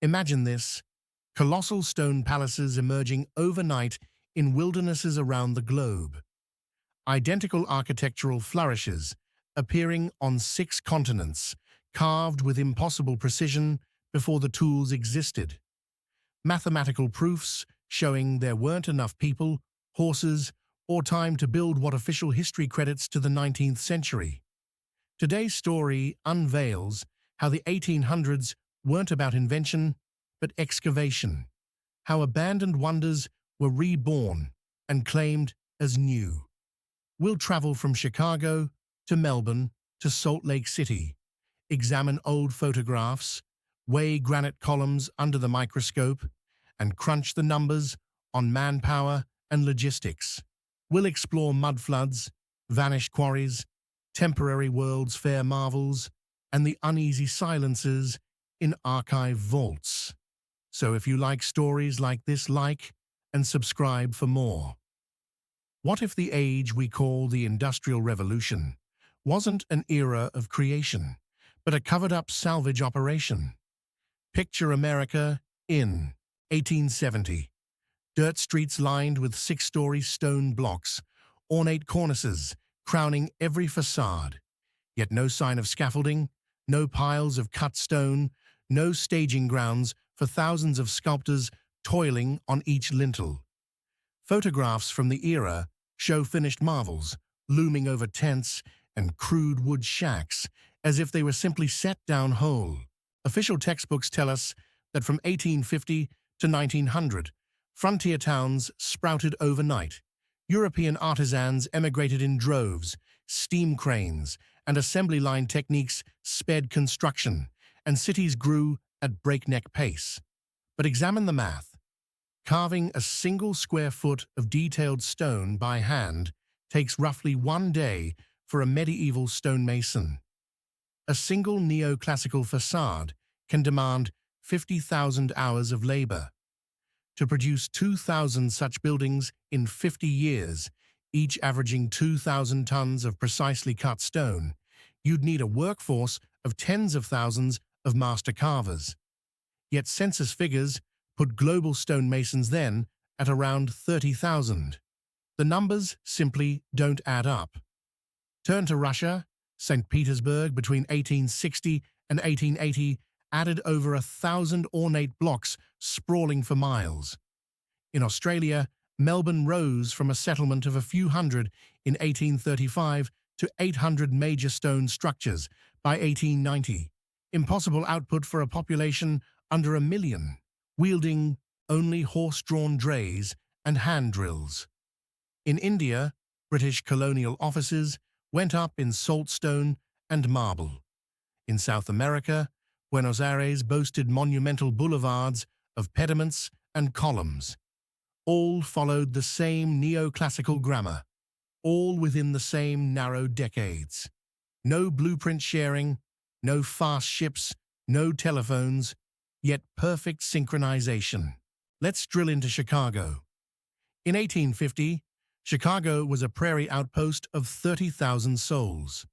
Imagine this: colossal stone palaces emerging overnight in wildernesses around the globe. Identical architectural flourishes appearing on 6 continents, carved with impossible precision before the tools existed. Mathematical proofs showing there weren't enough people, horses, or time to build what official history credits to the 19th century. Today's story unveils how the 1800s weren't about invention, but excavation, how abandoned wonders were reborn and claimed as new. We'll travel from Chicago to Melbourne to Salt Lake City, examine old photographs, weigh granite columns under the microscope, and crunch the numbers on manpower and logistics. We'll explore mudfloods, vanished quarries, temporary World's Fair marvels, and the uneasy silences in archive vaults. So if you like stories like this, like and subscribe for more. What if the age we call the Industrial Revolution wasn't an era of creation, but a covered-up salvage operation? Picture America in 1870. Dirt streets lined with 6-story stone blocks, ornate cornices crowning every facade. Yet no sign of scaffolding, no piles of cut stone, no staging grounds for thousands of sculptors toiling on each lintel. Photographs from the era show finished marvels looming over tents and crude wood shacks as if they were simply set down whole. Official textbooks tell us that from 1850 to 1900, frontier towns sprouted overnight. European artisans emigrated in droves, steam cranes and assembly line techniques sped construction, and cities grew at breakneck pace. But examine the math. Carving a single square foot of detailed stone by hand takes roughly 1 day for a medieval stonemason. A single neoclassical facade can demand 50,000 hours of labor. To produce 2,000 such buildings in 50 years, each averaging 2,000 tons of precisely cut stone, you'd need a workforce of tens of thousands of master carvers. Yet census figures put global stonemasons then at around 30,000. The numbers simply don't add up. Turn to Russia. St. Petersburg between 1860 and 1880 added over 1,000 ornate blocks sprawling for miles. In Australia, Melbourne rose from a settlement of a few hundred in 1835 to 800 major stone structures by 1890. Impossible output for a population under 1 million, wielding only horse-drawn drays and hand drills. In India, British colonial offices went up in saltstone and marble. In South America, Buenos Aires boasted monumental boulevards of pediments and columns. All followed the same neoclassical grammar, all within the same narrow decades. No blueprint sharing, no fast ships, no telephones, yet perfect synchronization. Let's drill into Chicago. In 1850, Chicago was a prairie outpost of 30,000 souls.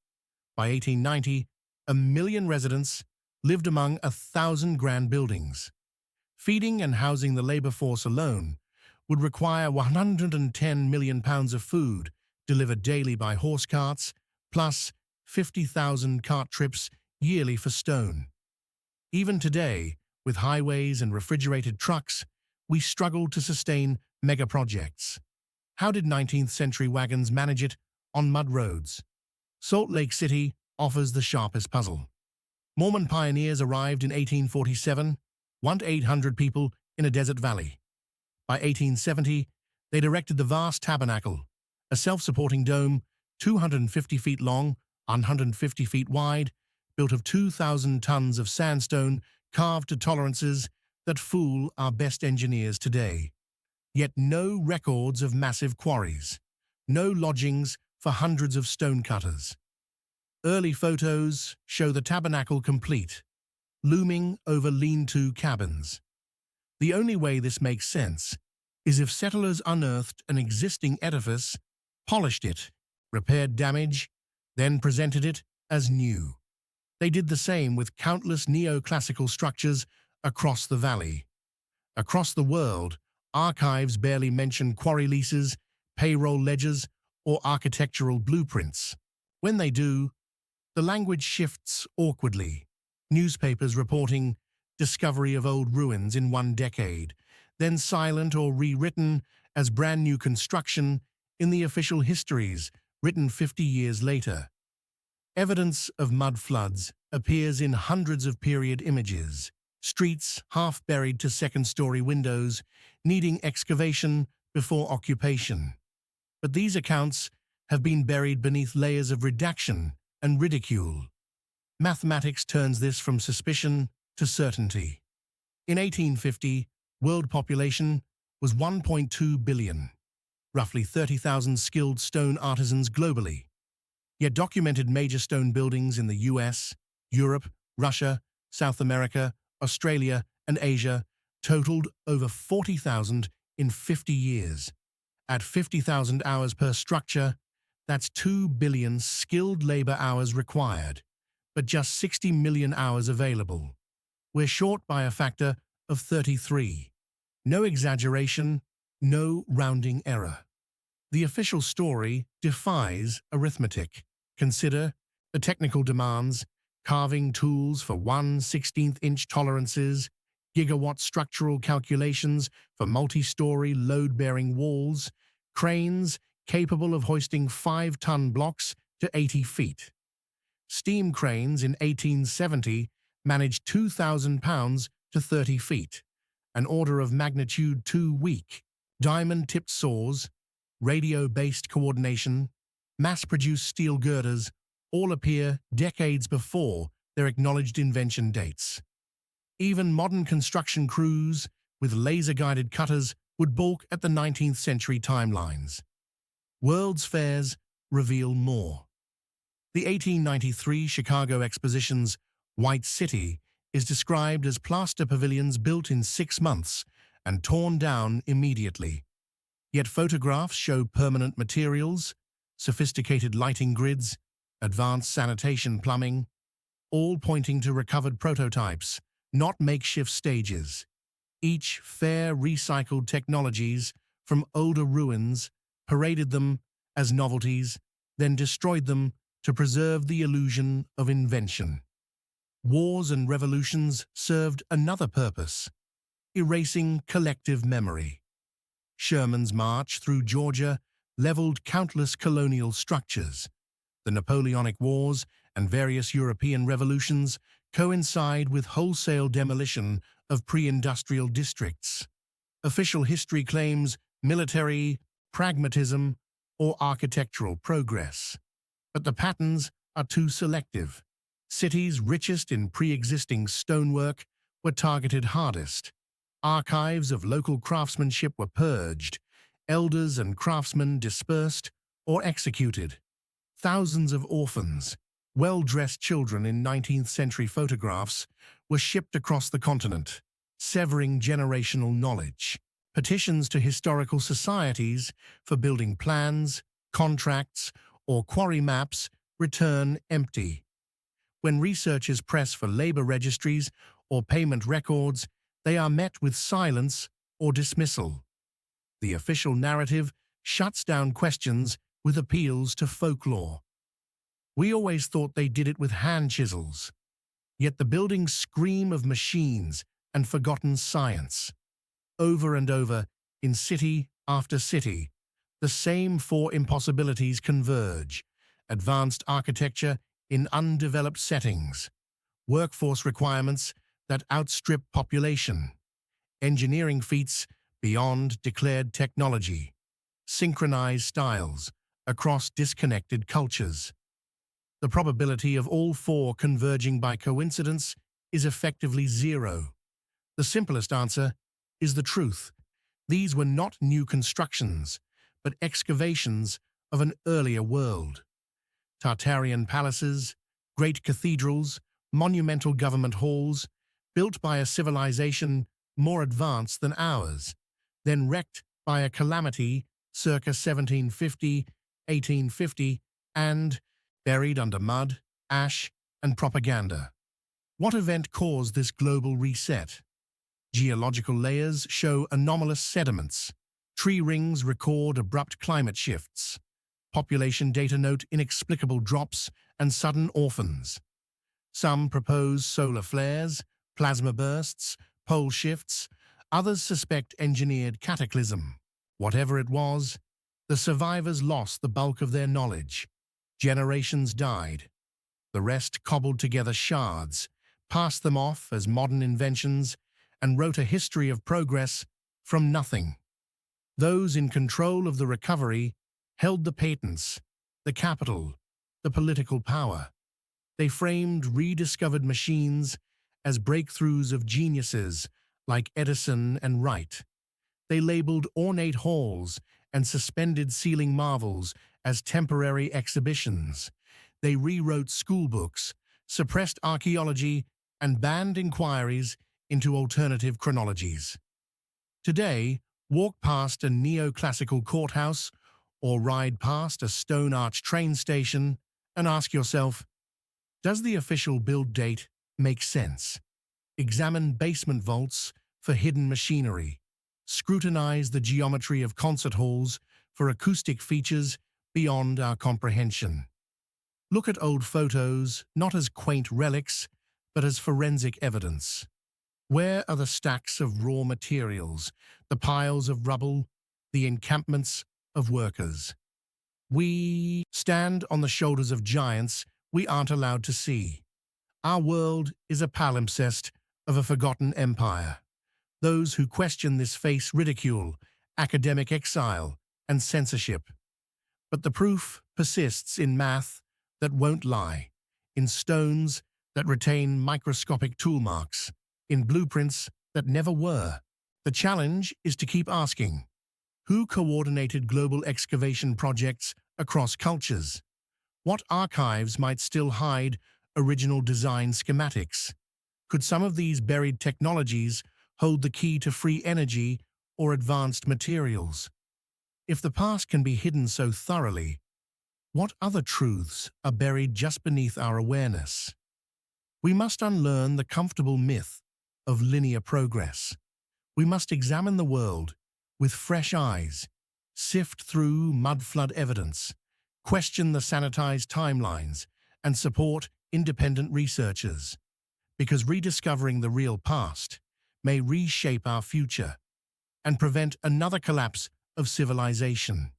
By 1890, 1 million residents lived among 1,000 grand buildings. Feeding and housing the labor force alone would require 110 million pounds of food delivered daily by horse carts, plus 50,000 cart trips yearly for stone. Even today, with highways and refrigerated trucks, we struggle to sustain mega projects. How did 19th century wagons manage it on mud roads? Salt Lake City offers the sharpest puzzle. Mormon pioneers arrived in 1847, 800 people in a desert valley. By 1870, they'd erected the vast tabernacle, a self-supporting dome 250 feet long, 150 feet wide, built of 2,000 tons of sandstone carved to tolerances that fool our best engineers today. Yet no records of massive quarries, no lodgings for hundreds of stonecutters. Early photos show the tabernacle complete, looming over lean-to cabins. The only way this makes sense is if settlers unearthed an existing edifice, polished it, repaired damage, then presented it as new. They did the same with countless neoclassical structures across the valley. Across the world, archives barely mention quarry leases, payroll ledgers, or architectural blueprints. When they do, the language shifts awkwardly. Newspapers reporting discovery of old ruins in one decade, then silent or rewritten as brand new construction in the official histories written 50 years later. Evidence of mud floods appears in hundreds of period images, streets half buried to second-story windows, needing excavation before occupation. But these accounts have been buried beneath layers of redaction and ridicule. Mathematics turns this from suspicion to certainty. In 1850, world population was 1.2 billion, roughly 30,000 skilled stone artisans globally. Yet documented major stone buildings in the US, Europe, Russia, South America, Australia, and Asia totaled over 40,000 in 50 years. At 50,000 hours per structure, that's 2 billion skilled labor hours required, but just 60 million hours available. We're short by a factor of 33. No exaggeration, no rounding error. The official story defies arithmetic. Consider the technical demands, carving tools for 1/16-inch tolerances, gigawatt structural calculations for multi-story load-bearing walls, cranes capable of hoisting 5-ton blocks to 80 feet. Steam cranes in 1870 managed 2,000 pounds to 30 feet, an order of magnitude too weak. Diamond-tipped saws, radio-based coordination, mass-produced steel girders all appear decades before their acknowledged invention dates. Even modern construction crews with laser-guided cutters would balk at the 19th century timelines. World's fairs reveal more. The 1893 Chicago Exposition's White City is described as plaster pavilions built in 6 months and torn down immediately. Yet photographs show permanent materials, sophisticated lighting grids, advanced sanitation plumbing, all pointing to recovered prototypes, not makeshift stages. Each fair recycled technologies from older ruins, paraded them as novelties, then destroyed them to preserve the illusion of invention. Wars and revolutions served another purpose: erasing collective memory. Sherman's march through Georgia leveled countless colonial structures. The Napoleonic Wars and various European revolutions coincide with wholesale demolition of pre-industrial districts. Official history claims military pragmatism or architectural progress. But the patterns are too selective. Cities richest in pre-existing stonework were targeted hardest. Archives of local craftsmanship were purged, elders and craftsmen dispersed or executed. Thousands of orphans, well-dressed children in 19th century photographs, were shipped across the continent, severing generational knowledge. Petitions to historical societies for building plans, contracts, or quarry maps return empty. When researchers press for labor registries or payment records, they are met with silence or dismissal. The official narrative shuts down questions with appeals to folklore. We always thought they did it with hand chisels. Yet the buildings scream of machines and forgotten science. Over and over, in city after city, the same 4 impossibilities converge: advanced architecture in undeveloped settings, workforce requirements that outstrip population, engineering feats beyond declared technology, synchronized styles across disconnected cultures. The probability of all 4 converging by coincidence is effectively 0. The simplest answer is the truth. These were not new constructions, but excavations of an earlier world. Tartarian palaces, great cathedrals, monumental government halls, built by a civilization more advanced than ours, then wrecked by a calamity circa 1750, 1850, and buried under mud, ash, and propaganda. What event caused this global reset? Geological layers show anomalous sediments. Tree rings record abrupt climate shifts. Population data note inexplicable drops and sudden orphans. Some propose solar flares, plasma bursts, pole shifts. Others suspect engineered cataclysm. Whatever it was, the survivors lost the bulk of their knowledge. Generations died. The rest cobbled together shards, passed them off as modern inventions, and wrote a history of progress from nothing. Those in control of the recovery held the patents, the capital, the political power. They framed rediscovered machines as breakthroughs of geniuses like Edison and Wright. They labeled ornate halls and suspended ceiling marvels as temporary exhibitions. They rewrote schoolbooks, suppressed archaeology, and banned inquiries into alternative chronologies. Today, walk past a neoclassical courthouse or ride past a stone-arch train station and ask yourself, does the official build date make sense? Examine basement vaults for hidden machinery. Scrutinize the geometry of concert halls for acoustic features beyond our comprehension. Look at old photos not as quaint relics, but as forensic evidence. Where are the stacks of raw materials, the piles of rubble, the encampments of workers? We stand on the shoulders of giants we aren't allowed to see. Our world is a palimpsest of a forgotten empire. Those who question this face ridicule, academic exile, and censorship. But the proof persists in math that won't lie, in stones that retain microscopic tool marks, in blueprints that never were. The challenge is to keep asking, who coordinated global excavation projects across cultures? What archives might still hide original design schematics? Could some of these buried technologies hold the key to free energy or advanced materials? If the past can be hidden so thoroughly, what other truths are buried just beneath our awareness? We must unlearn the comfortable myth of linear progress. We must examine the world with fresh eyes, sift through mud-flood evidence, question the sanitized timelines, and support independent researchers. Because rediscovering the real past may reshape our future and prevent another collapse of civilization.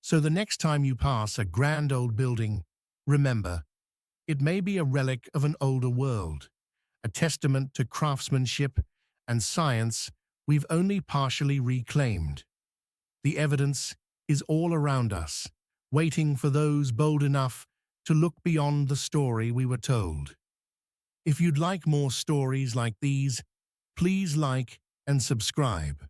So the next time you pass a grand old building, remember, it may be a relic of an older world, a testament to craftsmanship and science we've only partially reclaimed. The evidence is all around us, waiting for those bold enough to look beyond the story we were told. If you'd like more stories like these, please like and subscribe.